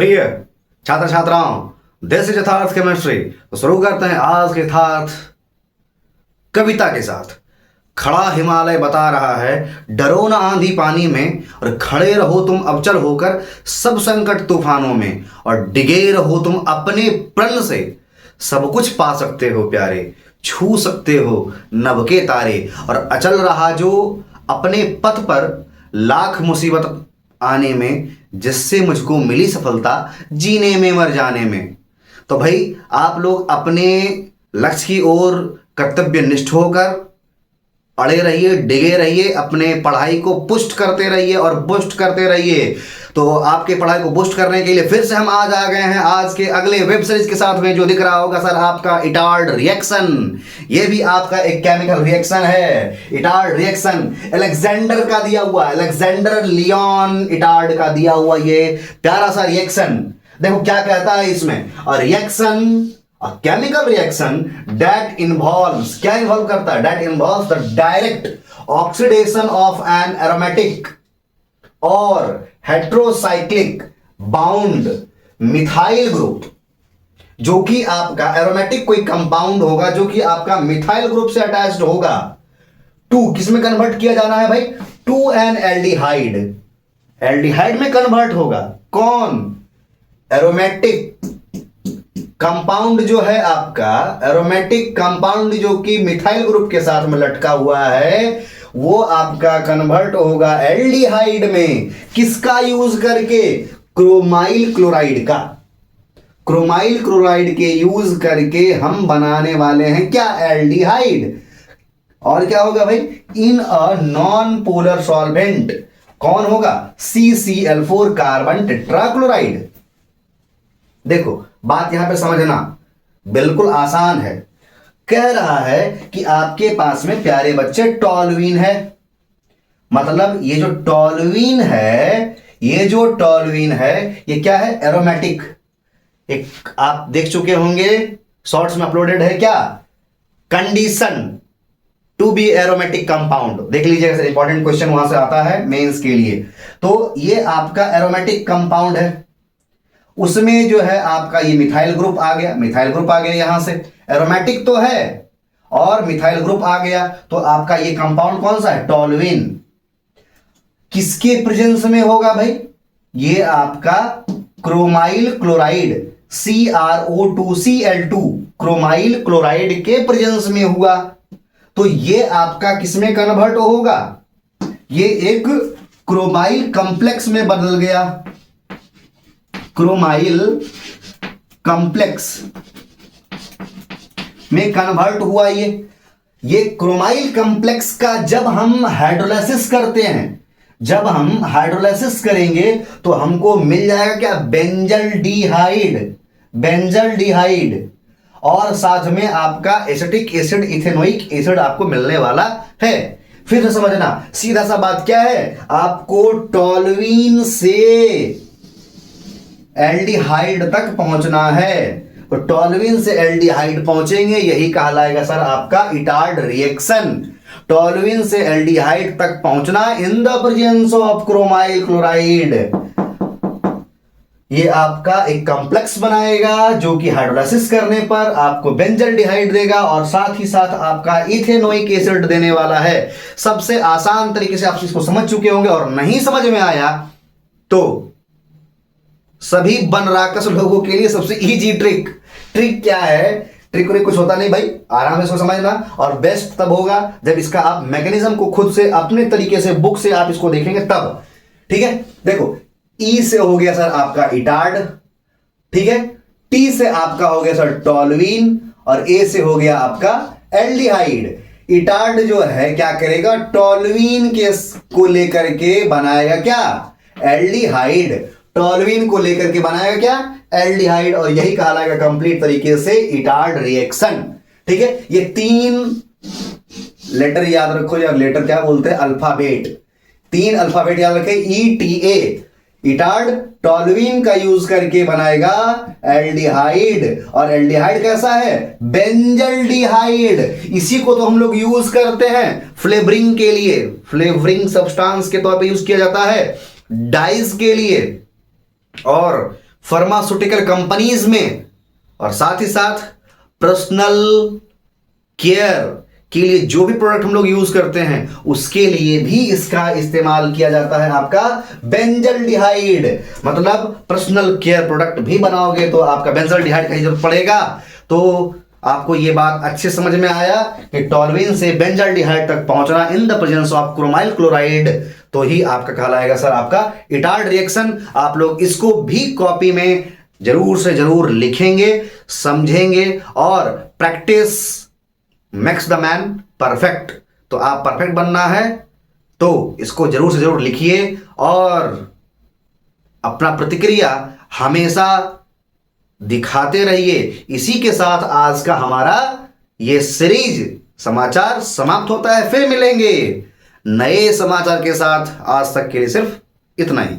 प्रिय छात्र छात्राओं, दिस इज यथार्थ केमिस्ट्री। तो शुरू करते हैं आज के यथार्थ कविता के साथ। खड़ा हिमालय बता रहा है, डरो न आंधी पानी में, और खड़े रहो तुम अबचल होकर सब संकट तूफानों में, और डिगे रहो तुम अपने प्रण से, सब कुछ पा सकते हो प्यारे, छू सकते हो नभ के तारे। और अचल रहा जो अपने पथ पर लाख मुसीबत आने में, जिससे मुझको मिली सफलता जीने में मर जाने में। तो भाई आप लोग अपने लक्ष्य की ओर कर्तव्यनिष्ठ होकर अड़े रहिए, डिगे रहिए, अपने पढ़ाई को पुष्ट करते रहिए और बुस्ट करते रहिए। तो आपके पढ़ाई को बुस्ट करने के लिए फिर से हम आज आ गए हैं आज के अगले वेब सीरीज के साथ में, जो दिख रहा होगा सर आपका इटार्ड रिएक्शन। ये भी आपका एक केमिकल रिएक्शन है। इटार्ड रिएक्शन अलेक्जेंडर का दिया हुआ, अलेक्जेंडर लियोन इटार्ड का दिया हुआ ये प्यारा सा रिएक्शन। देखो क्या कहता है इसमें, reaction A chemical reaction that involves, क्या इन्वॉल्व करता है? That involves the direct oxidation of an aromatic or heterocyclic bound methyl group, जो कि आपका एरोमेटिक कोई कंपाउंड होगा जो कि आपका मिथाइल ग्रुप से अटैच्ड होगा। टू किसमें कन्वर्ट किया जाना है भाई? टू एन एल्डिहाइड, एल्डिहाइड में कन्वर्ट होगा। कौन? एरोमेटिक कंपाउंड जो है आपका, एरोमेटिक कंपाउंड जो कि मिथाइल ग्रुप के साथ में लटका हुआ है, वो आपका कन्वर्ट होगा एल्डिहाइड में। किसका यूज करके? क्रोमाइल क्लोराइड का। क्रोमाइल क्लोराइड के यूज करके हम बनाने वाले हैं क्या? एल्डिहाइड। और क्या होगा भाई? इन अ नॉन पोलर सॉल्वेंट। कौन होगा? CCl4 carbon tetrachloride. देखो बात यहां पे समझना बिल्कुल आसान है। कह रहा है कि आपके पास में प्यारे बच्चे टॉलुइन है, मतलब ये जो टॉलुइन है, ये जो टॉलुइन है ये क्या है? एरोमेटिक। एक आप देख चुके होंगे शॉर्ट्स में अपलोडेड है क्या? Condition to be aromatic compound, देख लीजिएगा, इंपॉर्टेंट क्वेश्चन वहां से आता है मेंस के लिए। तो ये आपका एरोमेटिक कंपाउंड है, उसमें जो है आपका ये मिथाइल ग्रुप आ गया, मिथाइल ग्रुप आ गया यहां से, एरोमेटिक तो है और मिथाइल ग्रुप आ गया। तो आपका ये कंपाउंड कौन सा है? टॉलुइन। किसके प्रेजेंस में होगा भाई? ये आपका chromyl chloride CrO2Cl2 chromyl chloride के प्रेजेंस में हुआ। तो ये आपका किसमें कन्वर्ट होगा? ये एक क्रोमाइल कॉम्प्लेक्स में बदल गया। क्रोमाइल कॉम्प्लेक्स में कन्वर्ट हुआ ये क्रोमाइल कॉम्प्लेक्स का जब हम हाइड्रोलाइसिस करते हैं, जब हम हाइड्रोलाइसिस करेंगे तो हमको मिल जाएगा क्या? Benzaldehyde, benzaldehyde. और साथ में आपका एसिटिक एसिड, इथेनोइक एसिड आपको मिलने वाला है। फिर से समझना, सीधा सा बात क्या है, आपको टॉलुइन से एल्डिहाइड तक पहुंचना है। तो टॉलुइन से एल्डिहाइड पहुंचेंगे, यही कहलाएगा सर आपका इटार्ड रिएक्शन। टॉलुइन से एल्डिहाइड तक पहुंचना in the presence of chromyl chloride. ये आपका एक कॉम्प्लेक्स बनाएगा जो कि हाइड्रोलाइसिस करने पर आपको बेंजल्डिहाइड देगा और साथ ही साथ आपका इथेनोइक एसिड देने वाला है। सबसे आसान तरीके से आप इसको समझ चुके होंगे, और नहीं समझ में आया तो सभी बनराकस लोगों के लिए सबसे इजी ट्रिक क्या है? ट्रिक कुछ होता नहीं भाई, आराम से इसको समझना। और बेस्ट तब होगा जब इसका आप मैकेनिज्म को खुद से अपने तरीके से बुक से आप इसको देखेंगे तब। ठीक है, देखो ई से हो गया सर आपका इटार्ड, ठीक है, टी से आपका हो गया सर टॉलुइन, और ए से हो गया आपका एल्डिहाइड। इटार्ड जो है क्या करेगा? टॉलुइन के को लेकर के बनाएगा क्या? एल्डिहाइड। टॉलुइन को लेकर के बनाएगा क्या? एल्डिहाइड। और यही कहलाएगा कंप्लीट तरीके से इटार्ड रिएक्शन। ठीक है, ये 3 लेटर याद रखो यार, लेटर क्या बोलते हैं? अल्फाबेट। 3 अल्फाबेट याद रखें, ETA। इटार्ड टॉलुइन का यूज करके बनाएगा एल्डिहाइड, और एल्डिहाइड कैसा है? बेंजल्डिहाइड। इसी को तो हम लोग यूज करते हैं फ्लेवरिंग के लिए, फ्लेवरिंग सब्सटेंस के तौर पे यूज किया जाता है डाइज के लिए। और फार्मास्यूटिकल कंपनीज में, और साथ ही साथ पर्सनल केयर के लिए जो भी प्रोडक्ट हम लोग यूज करते हैं उसके लिए भी इसका इस्तेमाल किया जाता है आपका बेंजल्डिहाइड। मतलब पर्सनल केयर प्रोडक्ट भी बनाओगे तो आपका बेंजल्डिहाइड का ही जरूरत पड़ेगा। तो आपको ये बात अच्छे समझ में आया कि टॉल्यूइन से बेंजल्डिहाइड तक पहुंचना in the presence of chromyl chloride तो ही आपका कहलाएगा सर आपका इटार्ड रिएक्शन। आप लोग इसको भी कॉपी में जरूर से जरूर लिखेंगे, समझेंगे, और practice makes the man perfect. तो आप परफेक्ट बनना है तो इसको जरूर से जरूर लिखिए और अपना प्रतिक्रिया हमेशा दिखाते रहिए। इसी के साथ आज का हमारा ये सीरीज समाचार समाप्त होता है। फिर मिलेंगे नए समाचार के साथ। आज तक के लिए सिर्फ इतना ही।